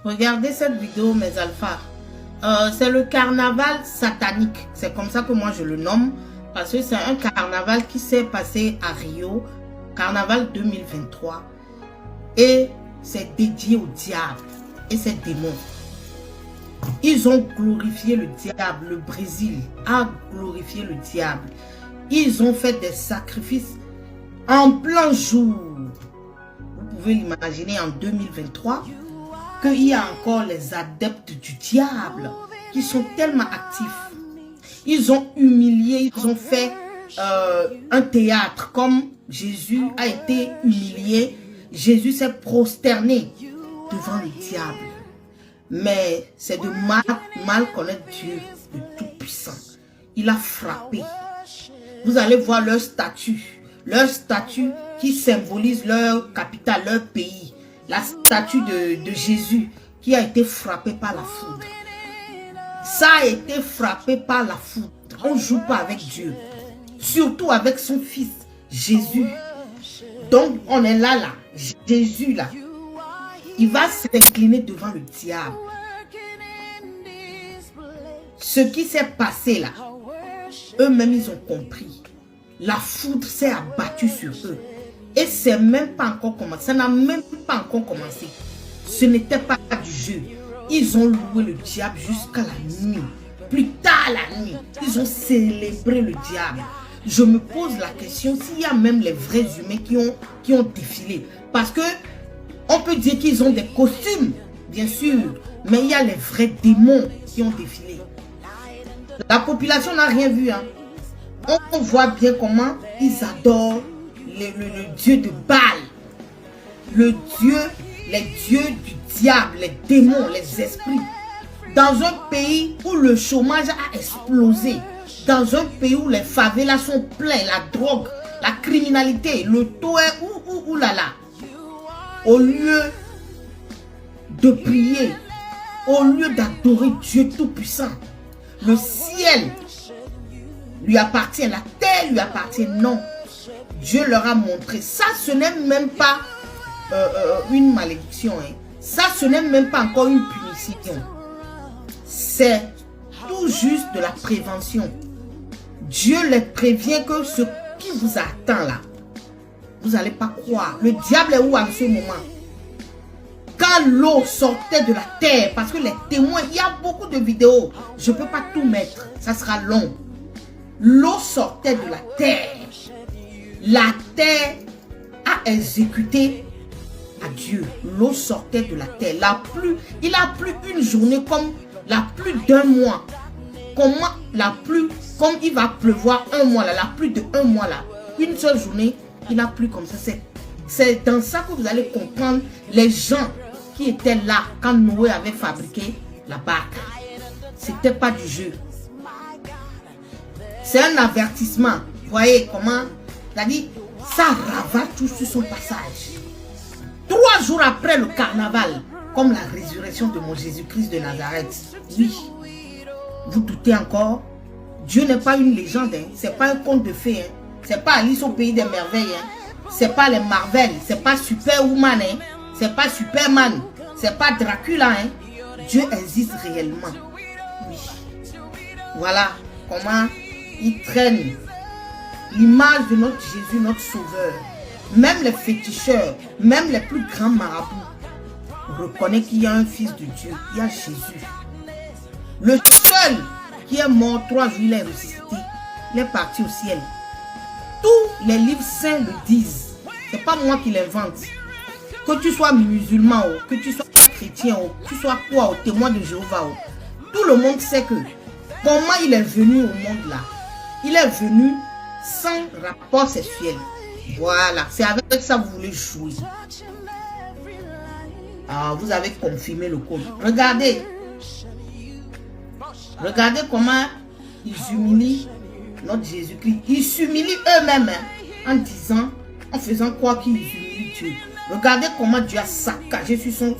Regardez cette vidéo, mes alphas. C'est le carnaval satanique. C'est comme ça que moi je le nomme. Parce que c'est un carnaval qui s'est passé à Rio. Carnaval 2023. Et c'est dédié au diable et ses démons. Ils ont glorifié le diable. Le Brésil a glorifié le diable. Ils ont fait des sacrifices en plein jour. Vous pouvez l'imaginer en 2023 qu'il y a encore les adeptes du diable qui sont tellement actifs. Ils ont humilié, ils ont fait un théâtre comme Jésus a été humilié. Jésus s'est prosterné devant le diable. Mais c'est de mal connaître Dieu, le Tout-Puissant. Il a frappé. Vous allez voir leur statue qui symbolise leur capitale, leur pays. La statue de Jésus qui a été frappée par la foudre. Ça a été frappé par la foudre. On ne joue pas avec Dieu. Surtout avec son fils, Jésus. Donc, on est là. Jésus, là. Il va s'incliner devant le diable. Ce qui s'est passé, là, eux-mêmes, ils ont compris. La foudre s'est abattue sur eux. Et c'est même pas encore commencé. Ça n'a même pas encore commencé. Ce n'était pas du jeu. Ils ont loué le diable jusqu'à la nuit. Plus tard la nuit, ils ont célébré le diable. Je me pose la question s'il y a même les vrais humains qui ont défilé. Parce que on peut dire qu'ils ont des costumes, bien sûr. Mais il y a les vrais démons qui ont défilé. La population n'a rien vu. Hein. On voit bien comment ils adorent le dieu de Baal. Les dieux du diable, les démons, les esprits. Dans un pays où le chômage a explosé. Dans un pays où les favelas sont pleins, la drogue, la criminalité, le taux est oulala. Au lieu de prier, au lieu d'adorer Dieu Tout-Puissant, le ciel lui appartient, la terre lui appartient, non. Dieu leur a montré. Ça, ce n'est même pas une malédiction. Hein. Ça, ce n'est même pas encore une punition. C'est tout juste de la prévention. Dieu les prévient que ce qui vous attend là, vous n'allez pas croire. Le diable est où en ce moment? Quand l'eau sortait de la terre, parce que les témoins, il y a beaucoup de vidéos, je ne peux pas tout mettre, ça sera long. L'eau sortait de la terre. La terre a exécuté à Dieu. L'eau sortait de la terre. La pluie, il a plu une journée comme la pluie d'un mois. Comment la pluie, comme il va pleuvoir un mois là, la pluie de un mois là. Une seule journée, il a plu comme ça. C'est dans ça que vous allez comprendre les gens qui étaient là quand Noé avait fabriqué la barque. C'était pas du jeu. C'est un avertissement. Vous voyez comment? C'est-à-dire, ça ravage tout sur son passage. 3 jours après le carnaval, comme la résurrection de mon Jésus-Christ de Nazareth. Oui. Vous doutez encore? Dieu n'est pas une légende. Hein. Ce n'est pas un conte de fées. Hein. Ce n'est pas Alice au pays des merveilles. Hein. Ce n'est pas les Marvel. Ce n'est pas Superwoman. Hein. Ce n'est pas Superman. Ce n'est pas Dracula. Hein. Dieu existe réellement. Oui. Voilà comment il traîne l'image de notre Jésus, notre Sauveur. Même les féticheurs, même les plus grands marabouts reconnaissent qu'il y a un fils de Dieu. Il y a Jésus. Le seul qui est mort 3 jours, il est ressuscité. Il est parti au ciel. Tous les livres saints le disent. Ce n'est pas moi qui l'invente. Que tu sois musulman, que tu sois chrétien, que tu sois quoi, témoin de Jéhovah. Tout le monde sait que comment il est venu au monde là. Il est venu sans rapport sexuel. Voilà, c'est avec ça que vous voulez jouer. Ah, vous avez confirmé le code. Regardez. Regardez comment ils humilient notre Jésus-Christ. Ils s'humilient eux-mêmes hein, en disant, en faisant croire qu'ils humilient Dieu. Regardez comment Dieu a saccagé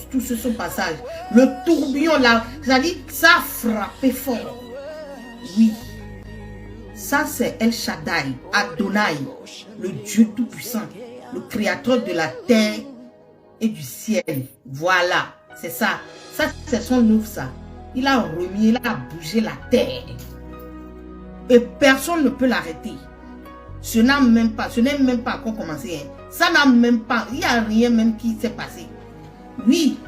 tout sur son passage. Le tourbillon là, c'est-à-dire, ça a frappé fort. Oui. Ça, c'est El Shaddai, Adonai, le Dieu Tout-Puissant, le créateur de la terre et du ciel. Voilà, c'est ça. Ça, c'est son œuvre, ça. Il a remis, il a bougé la terre. Et personne ne peut l'arrêter. Ce n'est même pas encore commencé. Hein. Ça n'a même pas, il n'y a rien même qui s'est passé. Oui,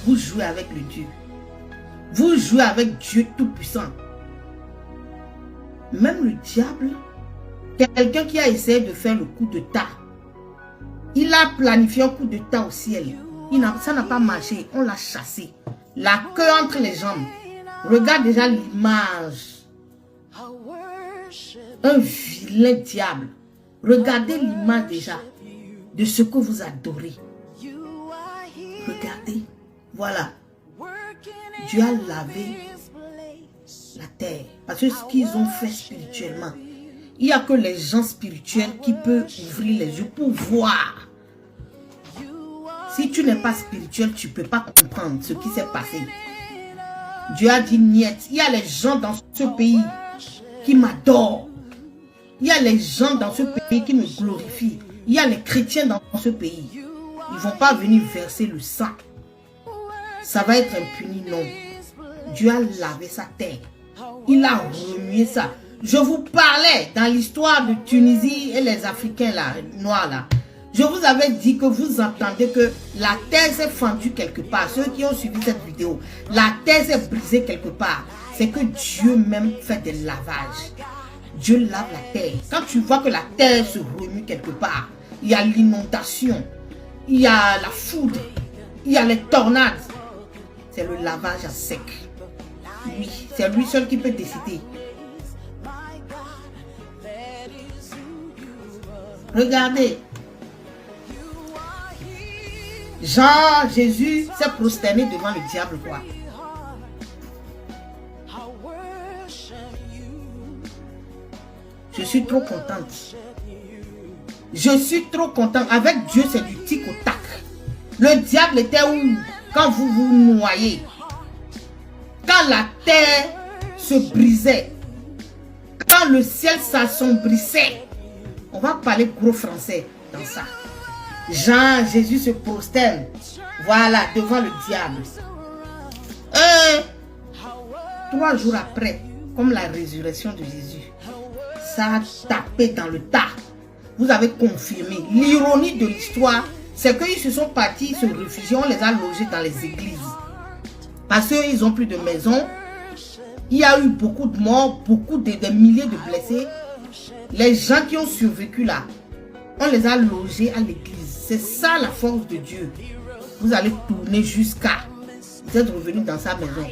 vous jouez avec le Dieu. Vous jouez avec Dieu Tout-Puissant. Même le diable, quelqu'un qui a essayé de faire le coup de tas, il a planifié un coup de tas au ciel. Ça n'a pas marché, on l'a chassé. La queue entre les jambes. Regarde déjà l'image. Un vilain diable. Regardez l'image déjà de ce que vous adorez. Regardez. Voilà. Dieu a lavé la terre. Parce que ce qu'ils ont fait spirituellement, il n'y a que les gens spirituels qui peuvent ouvrir les yeux pour voir. Si tu n'es pas spirituel, tu ne peux pas comprendre ce qui s'est passé. Dieu a dit niet. Il y a les gens dans ce pays qui m'adorent. Il y a les gens dans ce pays qui me glorifient. Il y a les chrétiens dans ce pays. Ils ne vont pas venir verser le sang. Ça va être impuni, non. Dieu a lavé sa terre. Il a remué ça. Je vous parlais dans l'histoire de Tunisie et les Africains là, noirs là. Je vous avais dit que vous entendez que la terre s'est fendue quelque part. Ceux qui ont suivi cette vidéo, la terre s'est brisée quelque part. C'est que Dieu même fait des lavages. Dieu lave la terre. Quand tu vois que la terre se remue quelque part, il y a l'inondation, il y a la foudre, il y a les tornades. C'est le lavage à sec. Oui, c'est lui seul qui peut décider. Regardez. Jésus s'est prosterné devant le diable, quoi. Je suis trop contente. Je suis trop contente. Avec Dieu, c'est du tic au tac. Le diable était où quand vous vous noyez? Quand la terre se brisait. Quand le ciel s'assombrissait. On va parler gros français dans ça. Jésus se prosterne, voilà, devant le diable. 3 jours après, comme la résurrection de Jésus, ça a tapé dans le tas. Vous avez confirmé. L'ironie de l'histoire, c'est qu'ils se sont partis se réfugier, on les a logés dans les églises. Parce qu'ils n'ont plus de maison. Il y a eu beaucoup de morts, des milliers de blessés. Les gens qui ont survécu là, on les a logés à l'église. C'est ça la force de Dieu. Vous allez tourner jusqu'à... Vous êtes revenu dans sa maison.